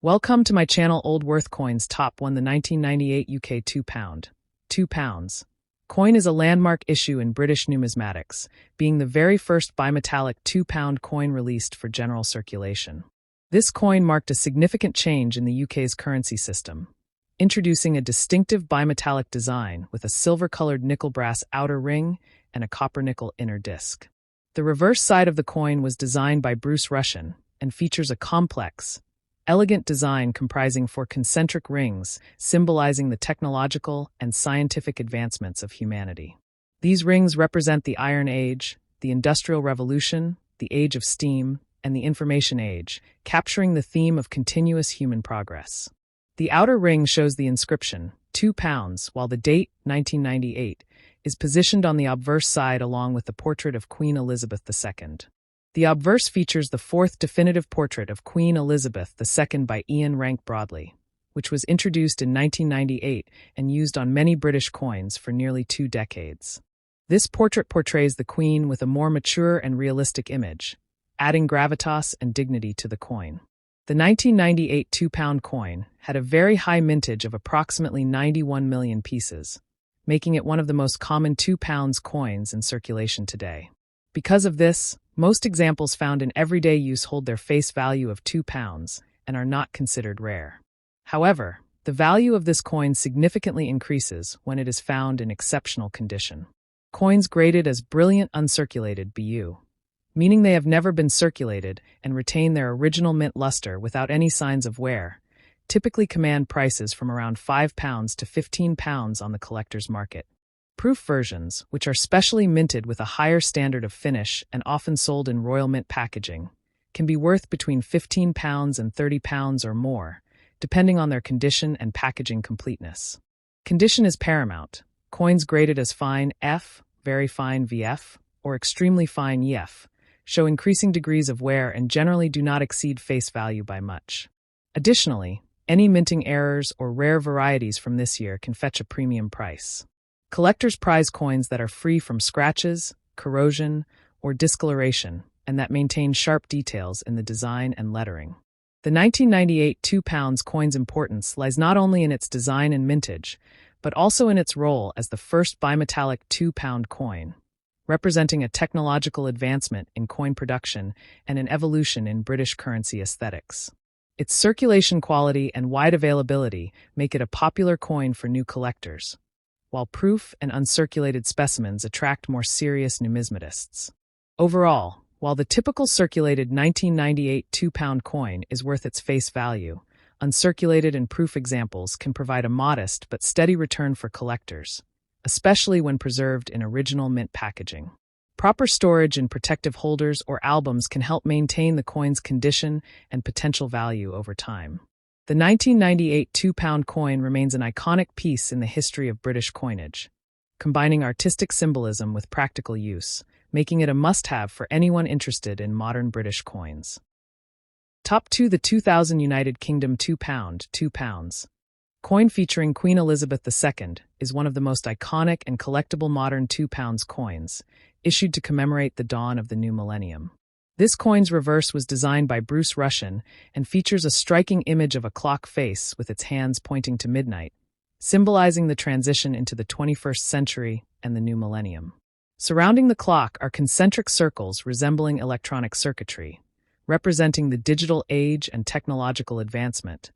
Welcome to my channel. Old Worth Coins Top 1. The 1998 UK £2. £2 coin is a landmark issue in British numismatics, being the very first bimetallic £2 coin released for general circulation. This coin marked a significant change in the UK's currency system, introducing a distinctive bimetallic design with a silver-colored nickel-brass outer ring and a copper-nickel inner disc. The reverse side of the coin was designed by Brunel and features a complex, elegant design comprising four concentric rings, symbolizing the technological and scientific advancements of humanity. These rings represent the Iron Age, the Industrial Revolution, the Age of Steam, and the Information Age, capturing the theme of continuous human progress. The outer ring shows the inscription, £2, while the date, 1998, is positioned on the obverse side along with the portrait of Queen Elizabeth II. The obverse features the fourth definitive portrait of Queen Elizabeth II by Ian Rank Broadley, which was introduced in 1998 and used on many British coins for nearly 2 decades. This portrait portrays the Queen with a more mature and realistic image, adding gravitas and dignity to the coin. The 1998 £2 coin had a very high mintage of approximately 91 million pieces, making it one of the most common £2 coins in circulation today. Because of this, most examples found in everyday use hold their face value of £2 and are not considered rare. However, the value of this coin significantly increases when it is found in exceptional condition. Coins graded as brilliant uncirculated BU, meaning they have never been circulated and retain their original mint luster without any signs of wear, typically command prices from around £5 to £15 on the collector's market. Proof versions, which are specially minted with a higher standard of finish and often sold in Royal Mint packaging, can be worth between £15 and £30 or more, depending on their condition and packaging completeness. Condition is paramount. Coins graded as fine F, very fine VF, or extremely fine EF show increasing degrees of wear and generally do not exceed face value by much. Additionally, any minting errors or rare varieties from this year can fetch a premium price. Collectors prize coins that are free from scratches, corrosion, or discoloration, and that maintain sharp details in the design and lettering. The 1998 £2 coin's importance lies not only in its design and mintage, but also in its role as the first bimetallic £2 coin, representing a technological advancement in coin production and an evolution in British currency aesthetics. Its circulation quality and wide availability make it a popular coin for new collectors, while proof and uncirculated specimens attract more serious numismatists. Overall, while the typical circulated 1998 £2 coin is worth its face value, uncirculated and proof examples can provide a modest but steady return for collectors, especially when preserved in original mint packaging. Proper storage in protective holders or albums can help maintain the coin's condition and potential value over time. The 1998 £2 coin remains an iconic piece in the history of British coinage, combining artistic symbolism with practical use, making it a must-have for anyone interested in modern British coins. Top 2. The 2000 United Kingdom £2 coin featuring Queen Elizabeth II is one of the most iconic and collectible modern £2 coins, issued to commemorate the dawn of the new millennium. This coin's reverse was designed by Brunel and features a striking image of a clock face with its hands pointing to midnight, symbolizing the transition into the 21st century and the new millennium. Surrounding the clock are concentric circles resembling electronic circuitry, representing the digital age and technological advancement,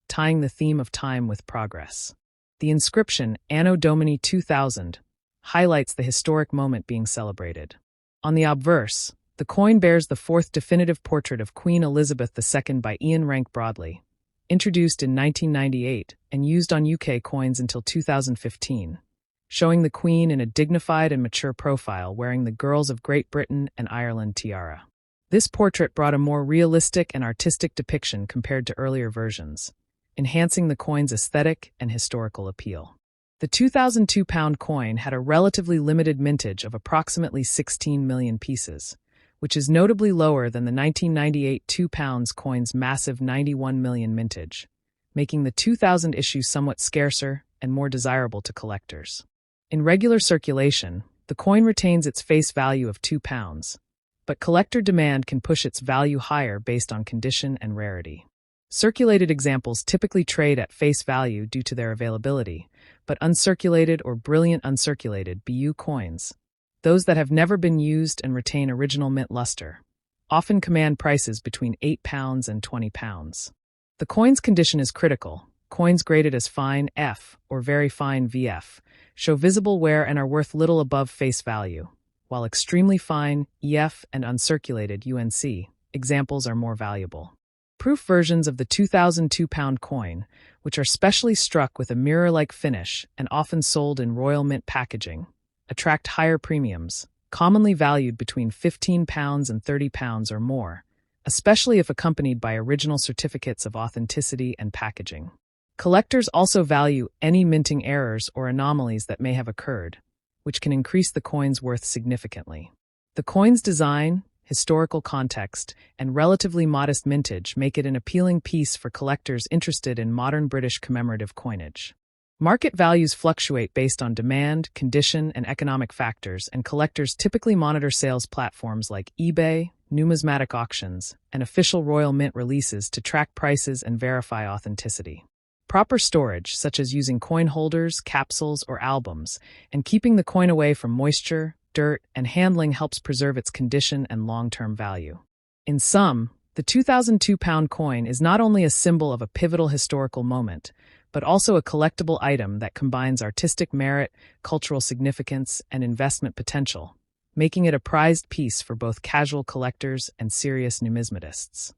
tying the theme of time with progress. The inscription, Anno Domini 2000, highlights the historic moment being celebrated. On the obverse, the coin bears the fourth definitive portrait of Queen Elizabeth II by Ian Rank Broadley, introduced in 1998 and used on UK coins until 2015, showing the Queen in a dignified and mature profile wearing the Girls of Great Britain and Ireland tiara. This portrait brought a more realistic and artistic depiction compared to earlier versions, enhancing the coin's aesthetic and historical appeal. The 2002 £2 coin had a relatively limited mintage of approximately 16 million pieces, which is notably lower than the 1998 £2 coin's massive 91 million mintage, making the 2000 issue somewhat scarcer and more desirable to collectors. In regular circulation, the coin retains its face value of £2, but collector demand can push its value higher based on condition and rarity. Circulated examples typically trade at face value due to their availability, but uncirculated or brilliant uncirculated BU coins, those that have never been used and retain original mint luster, often command prices between £8 and £20. The coin's condition is critical. Coins graded as fine F or very fine VF show visible wear and are worth little above face value, while extremely fine EF and uncirculated UNC examples are more valuable. Proof versions of the 2002 pound coin, which are specially struck with a mirror-like finish and often sold in royal mint packaging, attract higher premiums, commonly valued between £15 and £30 or more, especially if accompanied by original certificates of authenticity and packaging. Collectors also value any minting errors or anomalies that may have occurred, which can increase the coin's worth significantly. The coin's design, historical context, and relatively modest mintage make it an appealing piece for collectors interested in modern British commemorative coinage. Market values fluctuate based on demand, condition, and economic factors, and collectors typically monitor sales platforms like eBay, numismatic auctions, and official Royal Mint releases to track prices and verify authenticity. Proper storage, such as using coin holders, capsules, or albums, and keeping the coin away from moisture, dirt, and handling helps preserve its condition and long-term value. In sum, the 2002 pound coin is not only a symbol of a pivotal historical moment, but also a collectible item that combines artistic merit, cultural significance, and investment potential, making it a prized piece for both casual collectors and serious numismatists.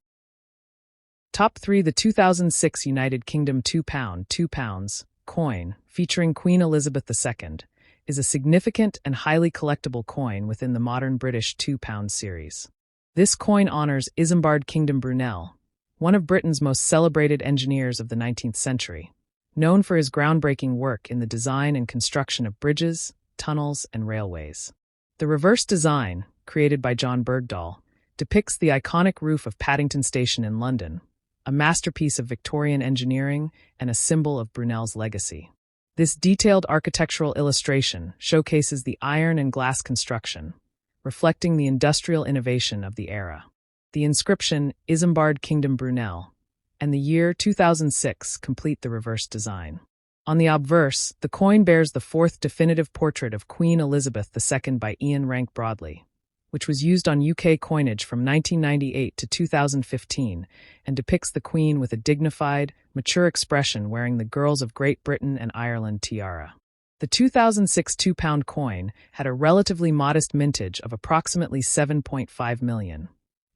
Top 3. The 2006 United Kingdom £2 coin, featuring Queen Elizabeth II, is a significant and highly collectible coin within the modern British £2 series. This coin honors Isambard Kingdom Brunel, one of Britain's most celebrated engineers of the 19th century, known for his groundbreaking work in the design and construction of bridges, tunnels, and railways. The reverse design, created by John Bergdahl, depicts the iconic roof of Paddington Station in London, a masterpiece of Victorian engineering and a symbol of Brunel's legacy. This detailed architectural illustration showcases the iron and glass construction, reflecting the industrial innovation of the era. The inscription, Isambard Kingdom Brunel, and the year 2006 complete the reverse design. On the obverse, the coin bears the fourth definitive portrait of Queen Elizabeth II by Ian Rank Broadley, which was used on UK coinage from 1998 to 2015 and depicts the Queen with a dignified, mature expression wearing the Girls of Great Britain and Ireland tiara. The 2006 £2 coin had a relatively modest mintage of approximately 7.5 million,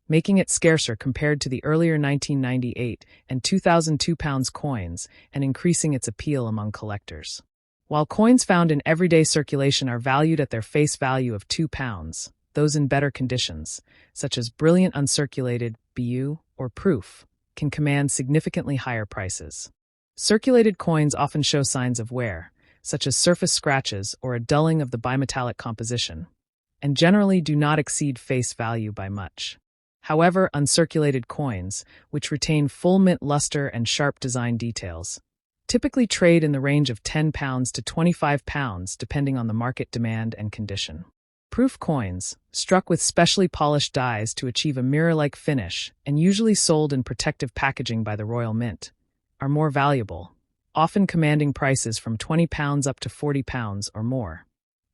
making it scarcer compared to the earlier 1998 and 2002 pounds coins and increasing its appeal among collectors. While coins found in everyday circulation are valued at their face value of £2, those in better conditions, such as brilliant uncirculated, BU, or proof, can command significantly higher prices. Circulated coins often show signs of wear, such as surface scratches or a dulling of the bimetallic composition, and generally do not exceed face value by much. However, uncirculated coins, which retain full mint luster and sharp design details, typically trade in the range of £10 to £25 depending on the market demand and condition. Proof coins, struck with specially polished dies to achieve a mirror-like finish and usually sold in protective packaging by the Royal Mint, are more valuable, often commanding prices from £20 up to £40 or more,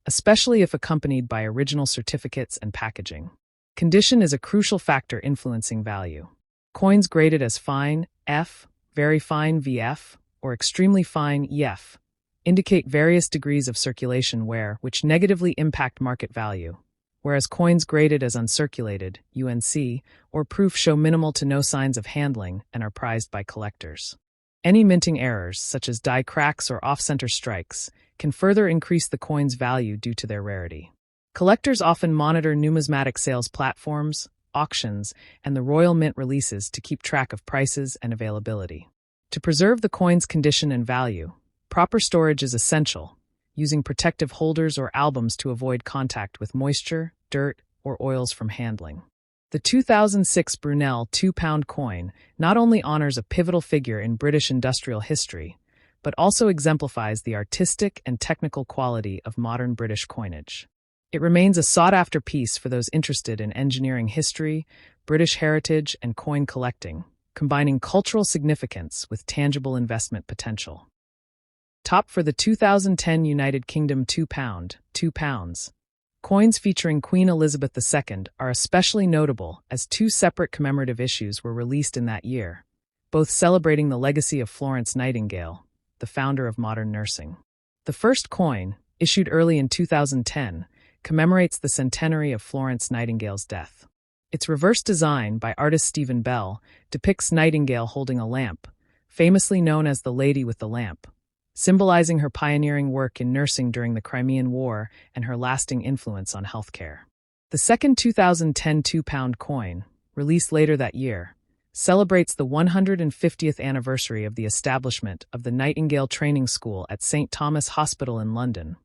especially if accompanied by original certificates and packaging. Condition is a crucial factor influencing value. Coins graded as fine F, very fine VF, or extremely fine EF indicate various degrees of circulation wear which negatively impact market value, whereas coins graded as uncirculated, UNC, or proof show minimal to no signs of handling and are prized by collectors. Any minting errors, such as die cracks or off-center strikes, can further increase the coin's value due to their rarity. Collectors often monitor numismatic sales platforms, auctions, and the Royal Mint releases to keep track of prices and availability. To preserve the coin's condition and value, proper storage is essential, using protective holders or albums to avoid contact with moisture, dirt, or oils from handling. The 2006 Brunel £2 coin not only honors a pivotal figure in British industrial history, but also exemplifies the artistic and technical quality of modern British coinage. It remains a sought-after piece for those interested in engineering history, British heritage, and coin collecting, combining cultural significance with tangible investment potential. Top for the 2010 United Kingdom £2. Coins featuring Queen Elizabeth II are especially notable as two separate commemorative issues were released in that year, both celebrating the legacy of Florence Nightingale, the founder of modern nursing. The first coin, issued early in 2010, commemorates the centenary of Florence Nightingale's death. Its reverse design, by artist Stephen Bell, depicts Nightingale holding a lamp, famously known as the Lady with the Lamp, symbolizing her pioneering work in nursing during the Crimean War and her lasting influence on healthcare. The second 2010 £2 coin, released later that year, celebrates the 150th anniversary of the establishment of the Nightingale Training School at St. Thomas' Hospital in London,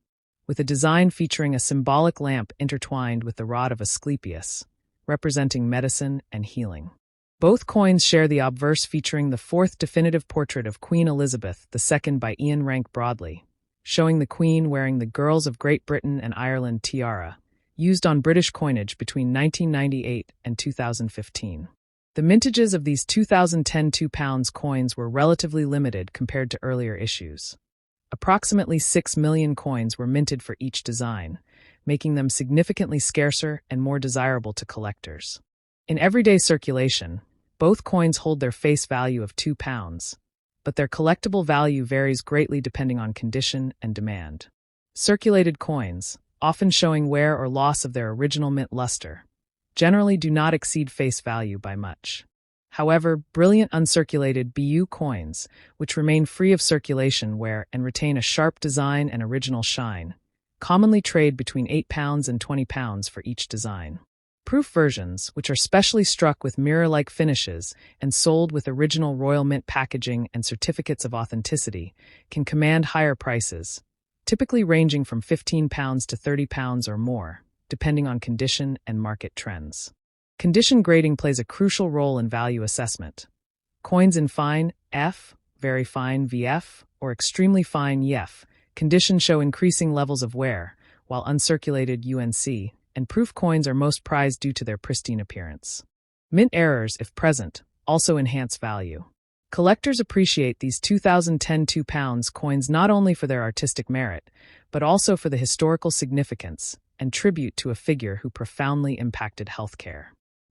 with a design featuring a symbolic lamp intertwined with the rod of Asclepius, representing medicine and healing. Both coins share the obverse featuring the fourth definitive portrait of Queen Elizabeth II by Ian Rank Broadley, showing the Queen wearing the Girls of Great Britain and Ireland tiara, used on British coinage between 1998 and 2015. The mintages of these 2010 £2 coins were relatively limited compared to earlier issues. Approximately 6 million coins were minted for each design, making them significantly scarcer and more desirable to collectors. In everyday circulation, both coins hold their face value of £2, but their collectible value varies greatly depending on condition and demand. Circulated coins, often showing wear or loss of their original mint luster, generally do not exceed face value by much. However, brilliant uncirculated BU coins, which remain free of circulation wear and retain a sharp design and original shine, commonly trade between £8 and £20 for each design. Proof versions, which are specially struck with mirror-like finishes and sold with original Royal Mint packaging and certificates of authenticity, can command higher prices, typically ranging from £15 to £30 or more, depending on condition and market trends. Condition grading plays a crucial role in value assessment. Coins in fine F, very fine VF, or extremely fine EF condition show increasing levels of wear, while uncirculated UNC and proof coins are most prized due to their pristine appearance. Mint errors, if present, also enhance value. Collectors appreciate these 2010 £2 coins not only for their artistic merit, but also for the historical significance and tribute to a figure who profoundly impacted healthcare.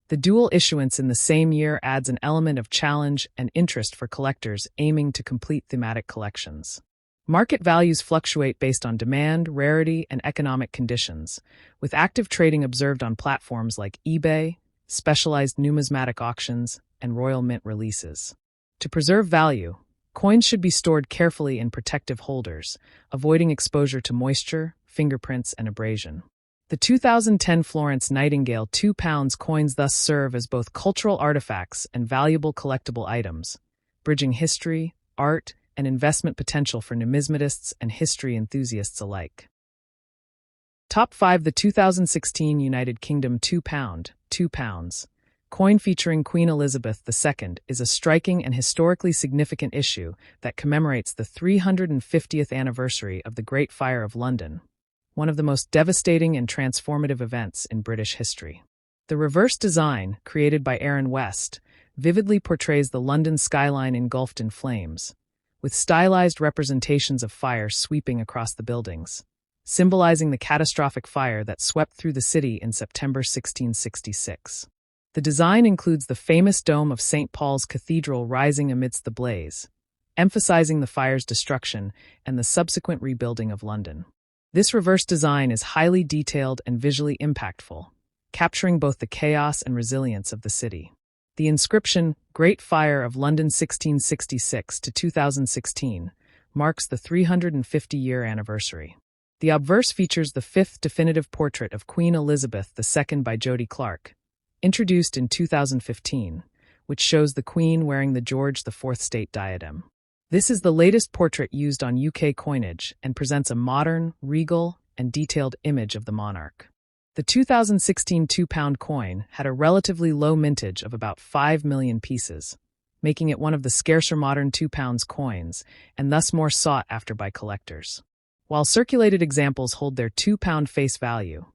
The dual issuance in the same year adds an element of challenge and interest for collectors aiming to complete thematic collections. Market values fluctuate based on demand, rarity, and economic conditions, with active trading observed on platforms like eBay, specialized numismatic auctions, and Royal Mint releases. To preserve value, coins should be stored carefully in protective holders, avoiding exposure to moisture, fingerprints, and abrasion. The 2010 Florence Nightingale £2 coins thus serve as both cultural artifacts and valuable collectible items, bridging history, art, and investment potential for numismatists and history enthusiasts alike. Top 5. The 2016 United Kingdom £2 coin featuring Queen Elizabeth II is a striking and historically significant issue that commemorates the 350th anniversary of the Great Fire of London, one of the most devastating and transformative events in British history. The reverse design, created by Aaron West, vividly portrays the London skyline engulfed in flames, with stylized representations of fire sweeping across the buildings, symbolizing the catastrophic fire that swept through the city in September 1666. The design includes the famous dome of St. Paul's Cathedral rising amidst the blaze, emphasizing the fire's destruction and the subsequent rebuilding of London. This reverse design is highly detailed and visually impactful, capturing both the chaos and resilience of the city. The inscription, Great Fire of London 1666 to 2016, marks the 350-year anniversary. The obverse features the fifth definitive portrait of Queen Elizabeth II by Jody Clark, introduced in 2015, which shows the Queen wearing the George IV state diadem. This is the latest portrait used on UK coinage and presents a modern, regal, and detailed image of the monarch. The 2016 £2 coin had a relatively low mintage of about 5 million pieces, making it one of the scarcer modern £2 coins and thus more sought after by collectors. While circulated examples hold their £2 face value,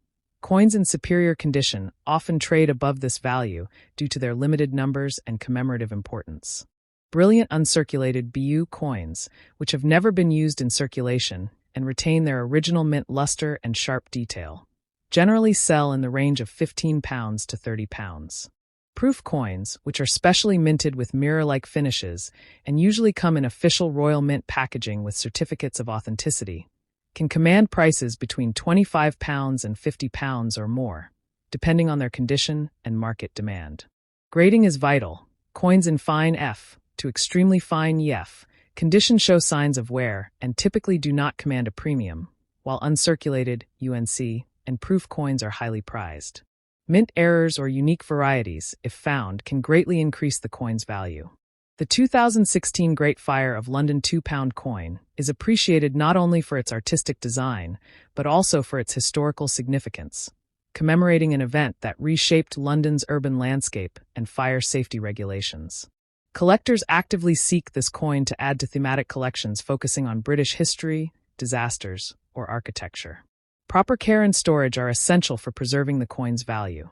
Coins in superior condition often trade above this value due to their limited numbers and commemorative importance. Brilliant uncirculated BU coins, which have never been used in circulation and retain their original mint luster and sharp detail, generally sell in the range of £15 to £30. Proof coins, which are specially minted with mirror-like finishes and usually come in official Royal Mint packaging with certificates of authenticity, can command prices between £25 and £50 or more, depending on their condition and market demand. Grading is vital. Coins in fine F to extremely fine EF condition show signs of wear and typically do not command a premium, while uncirculated UNC and proof coins are highly prized. Mint errors or unique varieties, if found, can greatly increase the coin's value. The 2016 Great Fire of London £2 coin is appreciated not only for its artistic design, but also for its historical significance, commemorating an event that reshaped London's urban landscape and fire safety regulations. Collectors actively seek this coin to add to thematic collections focusing on British history, disasters, or architecture. Proper care and storage are essential for preserving the coin's value.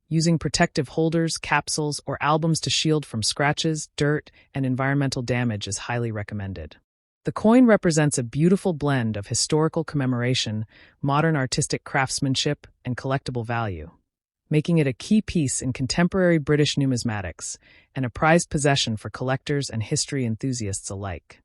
Using protective holders, capsules, or albums to shield from scratches, dirt, and environmental damage is highly recommended. The coin represents a beautiful blend of historical commemoration, modern artistic craftsmanship, and collectible value, making it a key piece in contemporary British numismatics and a prized possession for collectors and history enthusiasts alike.